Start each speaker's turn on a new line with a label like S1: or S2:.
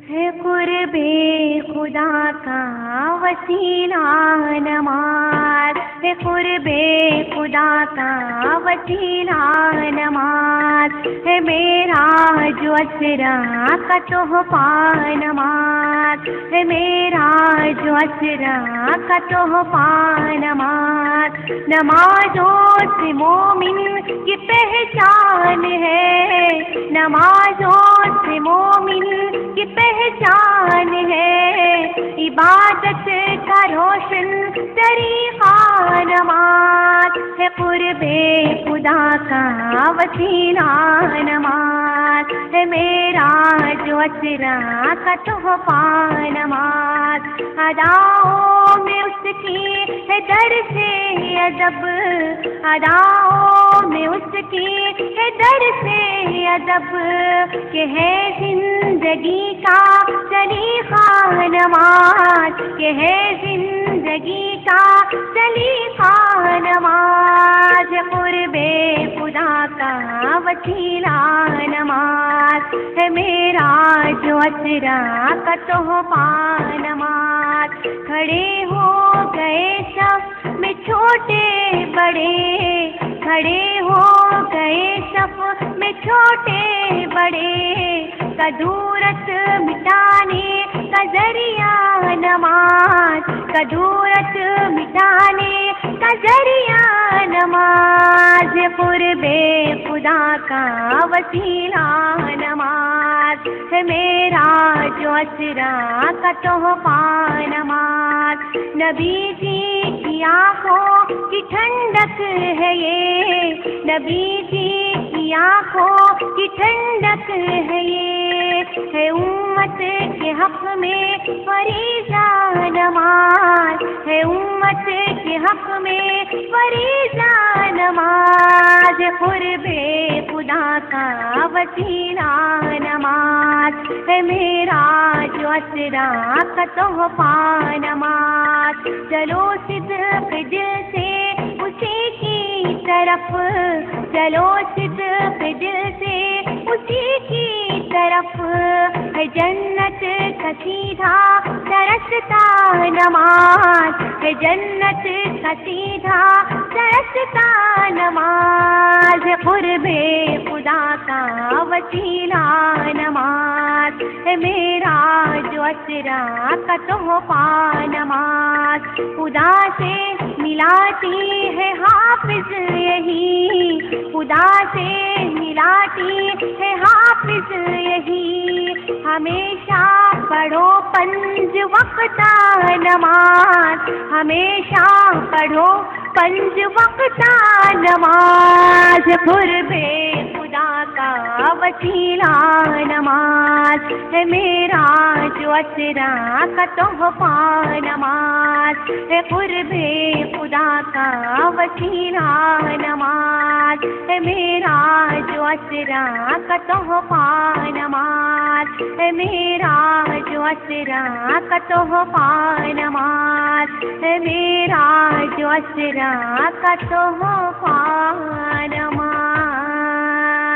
S1: ہے قرب خدا کا وسیلہ نماز، ہے قرب خدا کا وسیلہ نماز، ہے معراج و اسریٰ کا تحفہ نماز، ہے معراج و اسریٰ کا تحفہ نماز۔ نمازوں سے مومن کی پہچان ہے، نمازوں سے مومن کی پہچان ہے، عبادت کا روشن طریقہ نماز، ہے قرب خدا کا وسیلہ نماز، ہے معراج و اسریٰ کا تحفہ نماز۔ اداؤں میں اس کی ہے درس ادب، اداؤں میں اس کی ہے درس ادب، کہ ہے زندگی کا سلیقہ نماز، کہ ہے زندگی کا سلیقہ نماز، قرب خدا کا وسیلہ نماز، ہے معراج و اسریٰ کا تحفہ نماز۔ کھڑے ہو گئے صف میں چھوٹے بڑے، کھڑے ہو گئے صف میں چھوٹے بڑے، کدورت مٹانے کا ذریعہ نماز، کدورت مٹانے کا ذریعہ نماز، قرب خدا کا وسیلہ نماز، ہے معراج و اسریٰ کا تحفہ نماز۔ نبی جی کی آنکھوں کی ٹھنڈک ہے یہ، نبی جی کی آنکھوں کی ٹھنڈک ہے یہ، ہے امت کے حق میں فریضہ نماز، ہے امت کے حق میں فریضہ نماز، قرب خدا کا وسیلہ نماز، ہے معراج و اسریٰ کا تحفہ نماز۔ چلو صدق دل سے اسی کی طرف، چلو صدق دل سے اسی کی طرف، ہے جنت کا سیدھا رستہ نماز، ہے جنت کا سیدھا رستہ نماز، قرب خدا کا وسیلہ نماز، ہے معراج و اسریٰ کا تحفہ نماز۔ خدا سے ملاتی ہے حافظ یہی، خدا سے ملاتی ہے حافظ یہی، ہمیشہ پڑھو 5 وقت نماز، ہمیشہ پڑھو 5 وقت نماز، قرب خدا کا وسیلہ نماز، ہے معراج و اسریٰ کا تحفہ نماز، ہے قرب خدا کا وسیلہ نماز، ہے معراج و اسریٰ کا تحفہ نماز، ہے معراج و اسریٰ کا تحفہ نماز، ہے معراج و اسریٰ کا تحفہ نماز۔